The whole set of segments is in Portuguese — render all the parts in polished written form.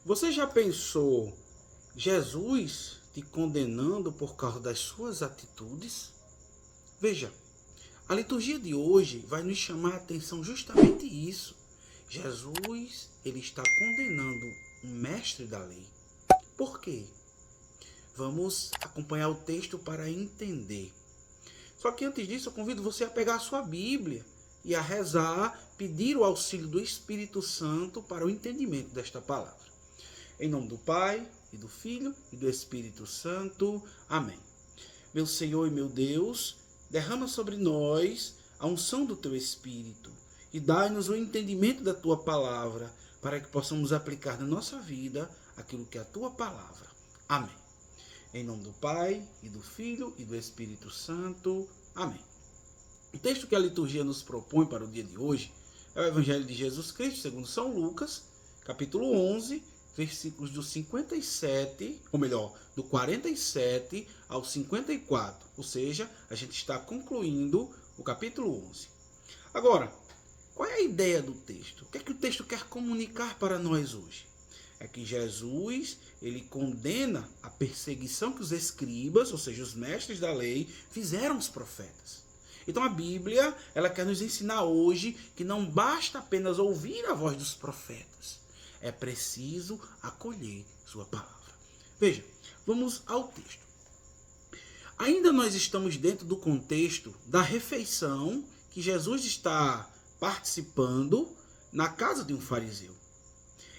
Você já pensou Jesus te condenando por causa das suas atitudes? Veja, a liturgia de hoje vai nos chamar a atenção justamente isso. Jesus, ele está condenando um mestre da lei. Por quê? Vamos acompanhar o texto para entender. Só que antes disso, eu convido você a pegar a sua Bíblia e a rezar, pedir o auxílio do Espírito Santo para o entendimento desta palavra. Em nome do Pai, e do Filho, e do Espírito Santo. Amém. Meu Senhor e meu Deus, derrama sobre nós a unção do Teu Espírito e dai-nos o entendimento da Tua palavra, para que possamos aplicar na nossa vida aquilo que é a Tua palavra. Amém. Em nome do Pai, e do Filho, e do Espírito Santo. Amém. O texto que a liturgia nos propõe para o dia de hoje é o Evangelho de Jesus Cristo, segundo São Lucas, capítulo 11, versículos do 57, ou melhor, do 47 ao 54. Ou seja, a gente está concluindo o capítulo 11. Agora, qual é a ideia do texto? O que é que o texto quer comunicar para nós hoje? É que Jesus, ele condena a perseguição que os escribas, ou seja, os mestres da lei, fizeram aos profetas. Então a Bíblia, ela quer nos ensinar hoje que não basta apenas ouvir a voz dos profetas. É preciso acolher sua palavra. Veja, vamos ao texto. Ainda nós estamos dentro do contexto da refeição que Jesus está participando na casa de um fariseu.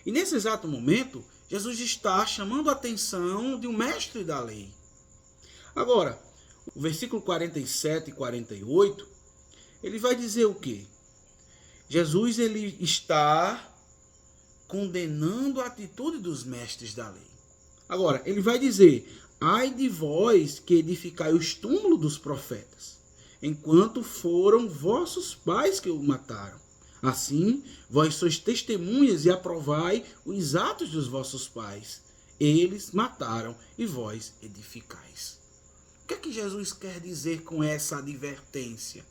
E nesse exato momento, Jesus está chamando a atenção de um mestre da lei. Agora, o versículo 47 e 48, ele vai dizer o quê? Jesus, ele está condenando a atitude dos mestres da lei. Agora, ele vai dizer: ai de vós que edificai os túmulos dos profetas, enquanto foram vossos pais que o mataram. Assim, vós sois testemunhas e aprovai os atos dos vossos pais. Eles mataram e vós edificais. O que é que Jesus quer dizer com essa advertência?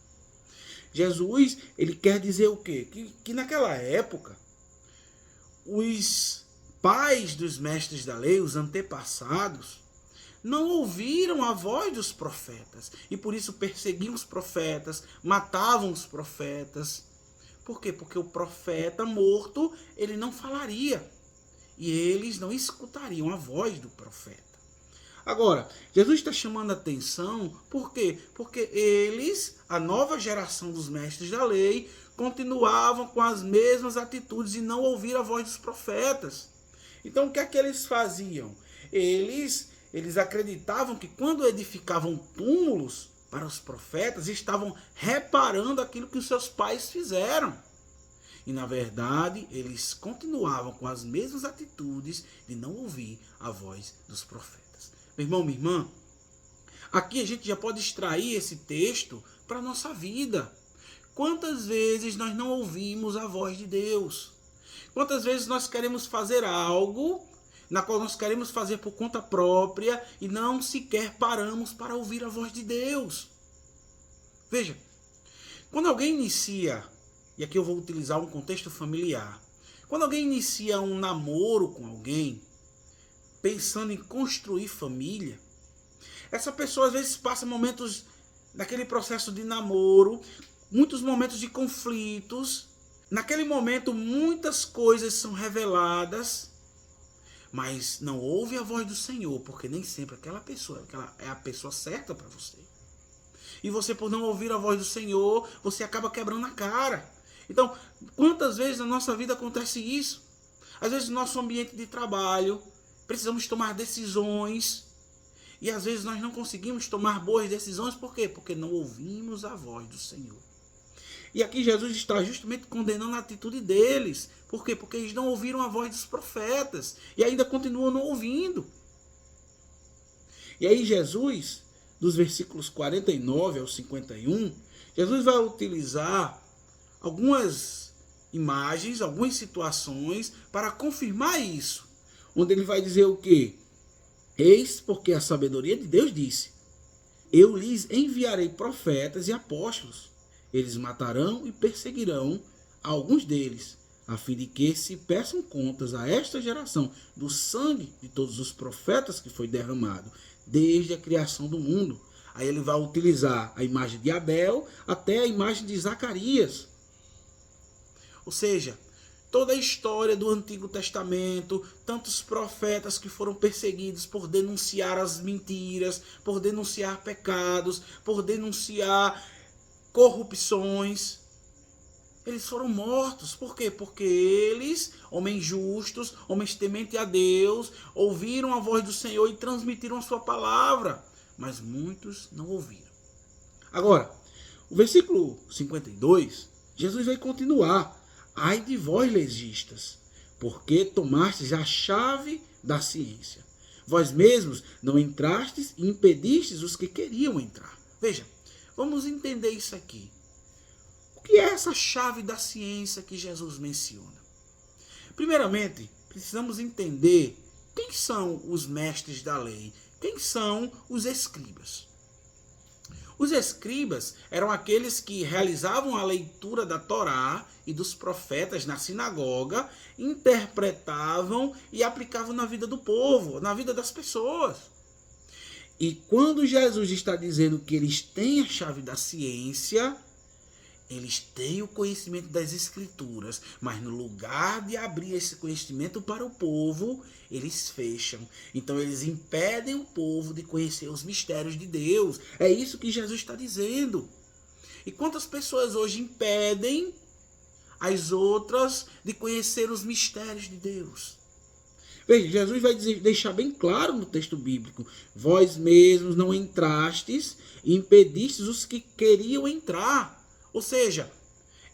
Jesus, ele quer dizer o quê? Que naquela época, os pais dos mestres da lei, os antepassados, não ouviram a voz dos profetas. E por isso perseguiam os profetas, matavam os profetas. Por quê? Porque o profeta morto, ele não falaria. E eles não escutariam a voz do profeta. Agora, Jesus está chamando a atenção, por quê? Porque eles, a nova geração dos mestres da lei, continuavam com as mesmas atitudes e não ouviram a voz dos profetas. Então, o que é que eles faziam? Eles acreditavam que quando edificavam túmulos para os profetas, estavam reparando aquilo que os seus pais fizeram. E, na verdade, eles continuavam com as mesmas atitudes de não ouvir a voz dos profetas. Meu irmão, minha irmã, aqui a gente já pode extrair esse texto para a nossa vida. Quantas vezes nós não ouvimos a voz de Deus? Quantas vezes nós queremos fazer algo na qual nós queremos fazer por conta própria e não sequer paramos para ouvir a voz de Deus? Veja, quando alguém inicia, e aqui eu vou utilizar um contexto familiar, quando alguém inicia um namoro com alguém, pensando em construir família, essa pessoa às vezes passa momentos naquele processo de namoro, muitos momentos de conflitos. Naquele momento muitas coisas são reveladas, mas não ouve a voz do Senhor, porque nem sempre aquela pessoa é a pessoa certa para você. E você, por não ouvir a voz do Senhor, você acaba quebrando a cara. Então, quantas vezes na nossa vida acontece isso? Às vezes no nosso ambiente de trabalho, precisamos tomar decisões, e às vezes nós não conseguimos tomar boas decisões. Por quê? Porque não ouvimos a voz do Senhor. E aqui Jesus está justamente condenando a atitude deles. Por quê? Porque eles não ouviram a voz dos profetas. E ainda continuam não ouvindo. E aí Jesus, dos versículos 49 ao 51, Jesus vai utilizar algumas imagens, algumas situações para confirmar isso. Onde ele vai dizer o quê? Eis porque a sabedoria de Deus disse: eu lhes enviarei profetas e apóstolos. Eles matarão e perseguirão alguns deles, a fim de que se peçam contas a esta geração do sangue de todos os profetas que foi derramado desde a criação do mundo. Aí ele vai utilizar a imagem de Abel até a imagem de Zacarias. Ou seja, toda a história do Antigo Testamento, tantos profetas que foram perseguidos por denunciar as mentiras, por denunciar pecados, por denunciar corrupções, eles foram mortos. Por quê? Porque eles, homens justos, homens tementes a Deus, ouviram a voz do Senhor e transmitiram a sua palavra. Mas muitos não ouviram. Agora, o versículo 52, Jesus vai continuar. Ai de vós, legistas, porque tomastes a chave da ciência. Vós mesmos não entrastes e impedistes os que queriam entrar. Veja, vamos entender isso aqui. O que é essa chave da ciência que Jesus menciona? Primeiramente, precisamos entender quem são os mestres da lei, quem são os escribas. Os escribas eram aqueles que realizavam a leitura da Torá e dos profetas na sinagoga, interpretavam e aplicavam na vida do povo, na vida das pessoas. E quando Jesus está dizendo que eles têm a chave da ciência, eles têm o conhecimento das Escrituras, mas no lugar de abrir esse conhecimento para o povo, eles fecham. Então eles impedem o povo de conhecer os mistérios de Deus. É isso que Jesus está dizendo. E quantas pessoas hoje impedem as outras de conhecer os mistérios de Deus? Veja, Jesus vai deixar bem claro no texto bíblico: vós mesmos não entrastes e impedistes os que queriam entrar. Ou seja,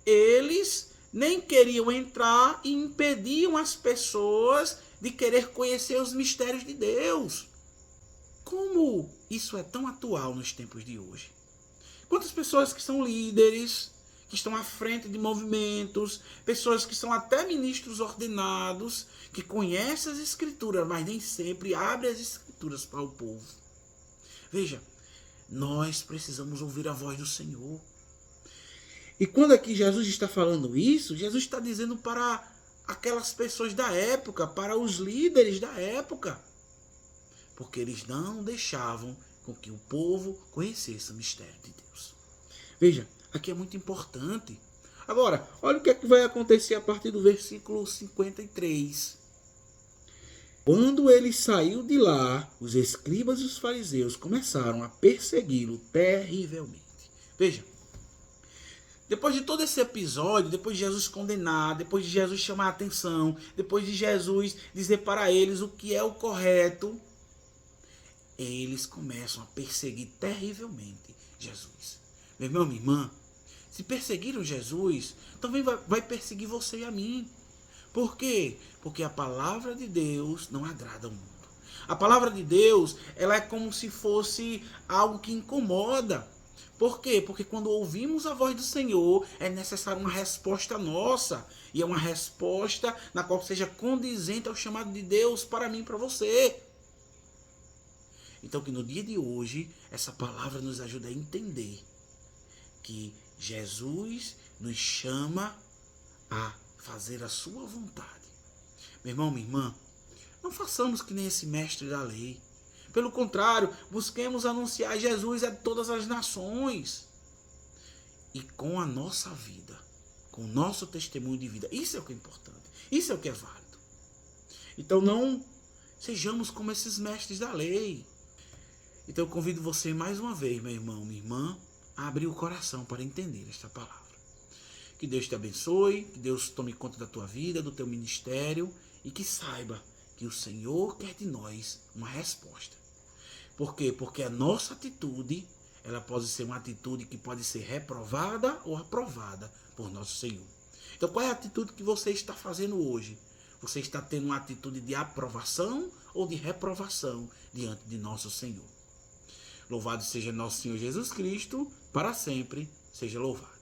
eles nem queriam entrar e impediam as pessoas de querer conhecer os mistérios de Deus. Como isso é tão atual nos tempos de hoje? Quantas pessoas que são líderes, que estão à frente de movimentos, pessoas que são até ministros ordenados, que conhecem as Escrituras, mas nem sempre abrem as Escrituras para o povo. Veja, nós precisamos ouvir a voz do Senhor. E quando aqui Jesus está falando isso, Jesus está dizendo para aquelas pessoas da época, para os líderes da época. Porque eles não deixavam com que o povo conhecesse o mistério de Deus. Veja, aqui é muito importante. Agora, olha o que é que vai acontecer a partir do versículo 53. Quando ele saiu de lá, os escribas e os fariseus começaram a persegui-lo terrivelmente. Veja, depois de todo esse episódio, depois de Jesus condenar, depois de Jesus chamar a atenção, depois de Jesus dizer para eles o que é o correto, eles começam a perseguir terrivelmente Jesus. Meu irmão, minha irmã, se perseguiram Jesus, também vai perseguir você e a mim. Por quê? Porque a palavra de Deus não agrada ao mundo. A palavra de Deus, ela é como se fosse algo que incomoda. Por quê? Porque quando ouvimos a voz do Senhor, é necessária uma resposta nossa. E é uma resposta na qual seja condizente ao chamado de Deus para mim e para você. Então que no dia de hoje, essa palavra nos ajude a entender que Jesus nos chama a fazer a sua vontade. Meu irmão, minha irmã, não façamos que nem esse mestre da lei. Pelo contrário, busquemos anunciar Jesus a todas as nações. E com a nossa vida, com o nosso testemunho de vida. Isso é o que é importante. Isso é o que é válido. Então não sejamos como esses mestres da lei. Então eu convido você mais uma vez, meu irmão, minha irmã, a abrir o coração para entender esta palavra. Que Deus te abençoe, que Deus tome conta da tua vida, do teu ministério e que saiba que o Senhor quer de nós uma resposta. Por quê? Porque a nossa atitude, ela pode ser uma atitude que pode ser reprovada ou aprovada por nosso Senhor. Então qual é a atitude que você está fazendo hoje? Você está tendo uma atitude de aprovação ou de reprovação diante de nosso Senhor? Louvado seja nosso Senhor Jesus Cristo, para sempre seja louvado.